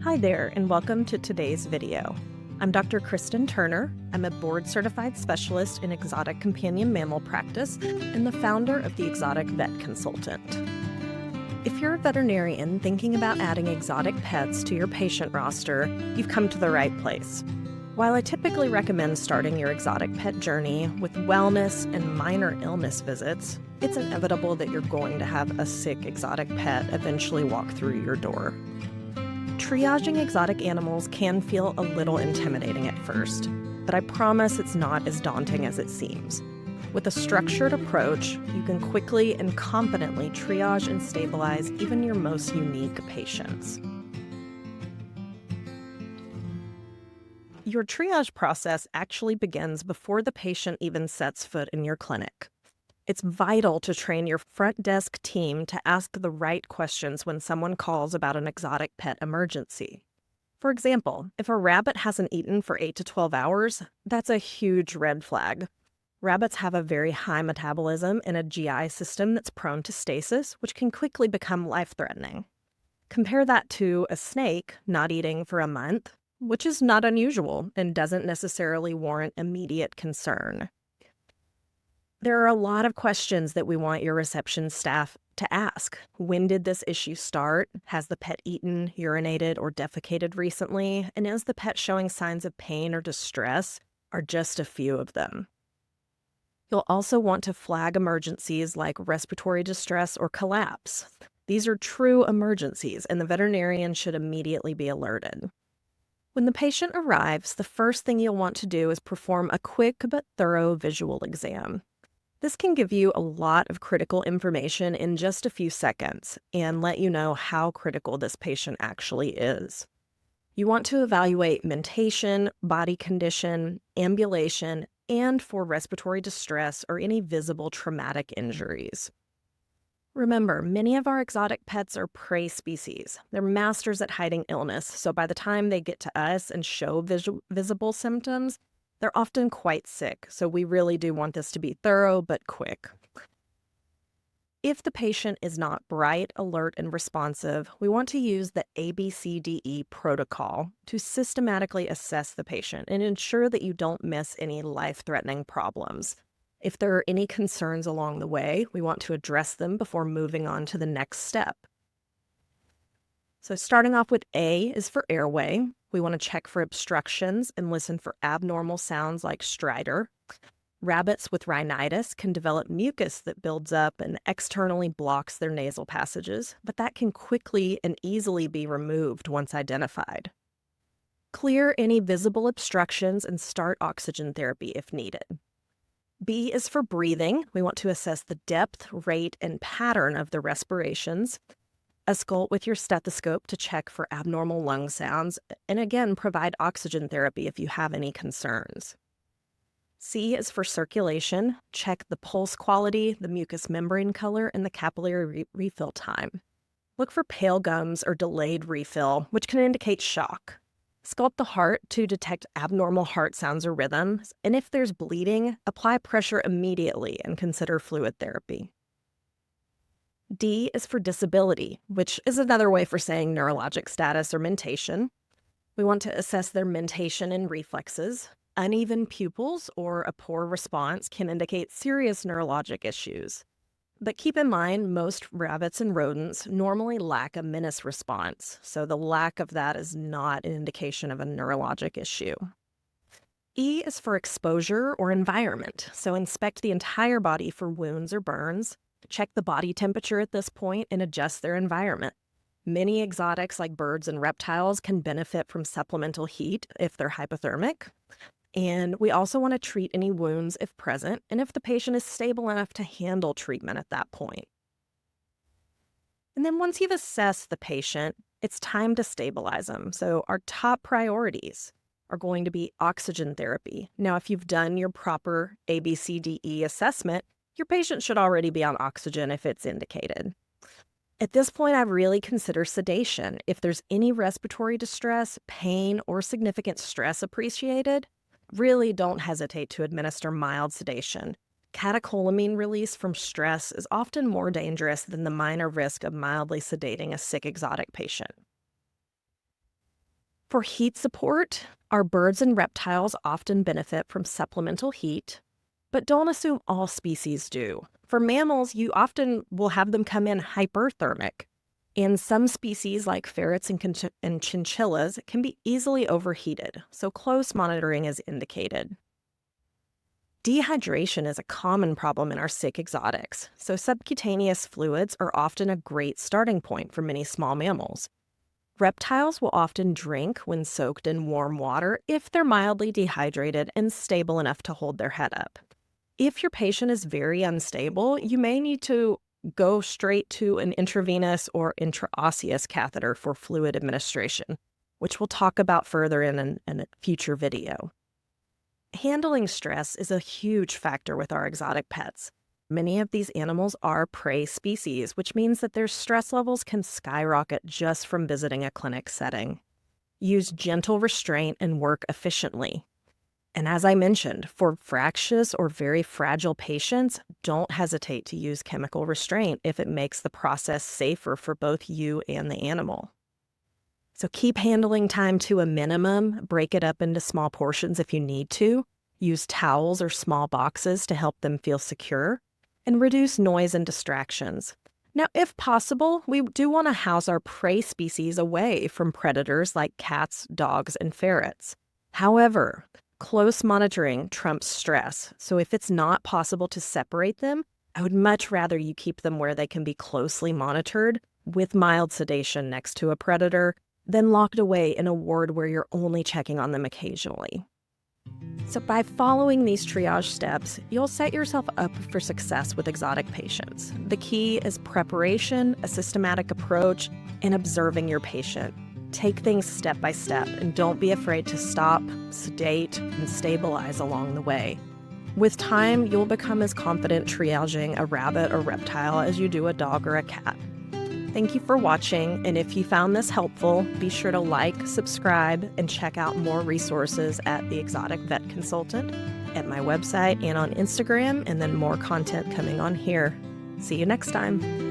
Hi there, and welcome to today's video. I'm Dr. Kristen Turner. I'm a board-certified specialist in exotic companion mammal practice and the founder of the Exotic Vet Consultant. If you're a veterinarian thinking about adding exotic pets to your patient roster, you've come to the right place. While I typically recommend starting your exotic pet journey with wellness and minor illness visits, it's inevitable that you're going to have a sick exotic pet eventually walk through your door. Triaging exotic animals can feel a little intimidating at first, but I promise it's not as daunting as it seems. With a structured approach, you can quickly and competently triage and stabilize even your most unique patients. Your triage process actually begins before the patient even sets foot in your clinic. It's vital to train your front desk team to ask the right questions when someone calls about an exotic pet emergency. For example, if a rabbit hasn't eaten for 8 to 12 hours, that's a huge red flag. Rabbits have a very high metabolism and a GI system that's prone to stasis, which can quickly become life-threatening. Compare that to a snake not eating for a month, which is not unusual and doesn't necessarily warrant immediate concern. There are a lot of questions that we want your reception staff to ask. When did this issue start? Has the pet eaten, urinated, or defecated recently? And is the pet showing signs of pain or distress? Are just a few of them. You'll also want to flag emergencies like respiratory distress or collapse. These are true emergencies, and the veterinarian should immediately be alerted. When the patient arrives, the first thing you'll want to do is perform a quick but thorough visual exam. This can give you a lot of critical information in just a few seconds and let you know how critical this patient actually is. You want to evaluate mentation, body condition, ambulation, and for respiratory distress or any visible traumatic injuries. Remember, many of our exotic pets are prey species. They're masters at hiding illness, so by the time they get to us and show visible symptoms, they're often quite sick, so we really do want this to be thorough but quick. If the patient is not bright, alert, and responsive, we want to use the ABCDE protocol to systematically assess the patient and ensure that you don't miss any life-threatening problems. If there are any concerns along the way, we want to address them before moving on to the next step. So starting off with A is for airway. We want to check for obstructions and listen for abnormal sounds like stridor. Rabbits with rhinitis can develop mucus that builds up and externally blocks their nasal passages, but that can quickly and easily be removed once identified. Clear any visible obstructions and start oxygen therapy if needed. B is for breathing. We want to assess the depth, rate, and pattern of the respirations. Auscult with your stethoscope to check for abnormal lung sounds, and again, provide oxygen therapy if you have any concerns. C is for circulation. Check the pulse quality, the mucous membrane color, and the capillary refill time. Look for pale gums or delayed refill, which can indicate shock. Sculpt the heart to detect abnormal heart sounds or rhythms, and if there's bleeding, apply pressure immediately and consider fluid therapy. D is for disability, which is another way for saying neurologic status or mentation. We want to assess their mentation and reflexes. Uneven pupils or a poor response can indicate serious neurologic issues. But keep in mind, most rabbits and rodents normally lack a menace response, so the lack of that is not an indication of a neurologic issue. E is for exposure or environment, so inspect the entire body for wounds or burns. Check the body temperature at this point and adjust their environment. Many exotics like birds and reptiles can benefit from supplemental heat if they're hypothermic. And we also want to treat any wounds if present and if the patient is stable enough to handle treatment at that point. And then once you've assessed the patient, it's time to stabilize them. So our top priorities are going to be oxygen therapy. Now, if you've done your proper ABCDE assessment, your patient should already be on oxygen if it's indicated. At this point, I really consider sedation. If there's any respiratory distress, pain, or significant stress appreciated, really don't hesitate to administer mild sedation. Catecholamine release from stress is often more dangerous than the minor risk of mildly sedating a sick exotic patient. For heat support, our birds and reptiles often benefit from supplemental heat, but don't assume all species do. For mammals, you often will have them come in hyperthermic. And some species, like ferrets and chinchillas, can be easily overheated, so close monitoring is indicated. Dehydration is a common problem in our sick exotics, so subcutaneous fluids are often a great starting point for many small mammals. Reptiles will often drink when soaked in warm water if they're mildly dehydrated and stable enough to hold their head up. If your patient is very unstable, you may need to go straight to an intravenous or intraosseous catheter for fluid administration, which we'll talk about further in a future video. Handling stress is a huge factor with our exotic pets. Many of these animals are prey species, which means that their stress levels can skyrocket just from visiting a clinic setting. Use gentle restraint and work efficiently. And as I mentioned, for fractious or very fragile patients, don't hesitate to use chemical restraint if it makes the process safer for both you and the animal. So keep handling time to a minimum, break it up into small portions if you need to, use towels or small boxes to help them feel secure, and reduce noise and distractions. Now, if possible, we do want to house our prey species away from predators like cats, dogs, and ferrets. However, close monitoring trumps stress, so if it's not possible to separate them, I would much rather you keep them where they can be closely monitored with mild sedation next to a predator than locked away in a ward where you're only checking on them occasionally. So by following these triage steps, you'll set yourself up for success with exotic patients. The key is preparation, a systematic approach, and observing your patient. Take things step by step and don't be afraid to stop, sedate, and stabilize along the way. With time, you'll become as confident triaging a rabbit or reptile as you do a dog or a cat. Thank you for watching, and if you found this helpful, be sure to like, subscribe, and check out more resources at The Exotic Vet Consultant, at my website and on Instagram, and then more content coming on here. See you next time.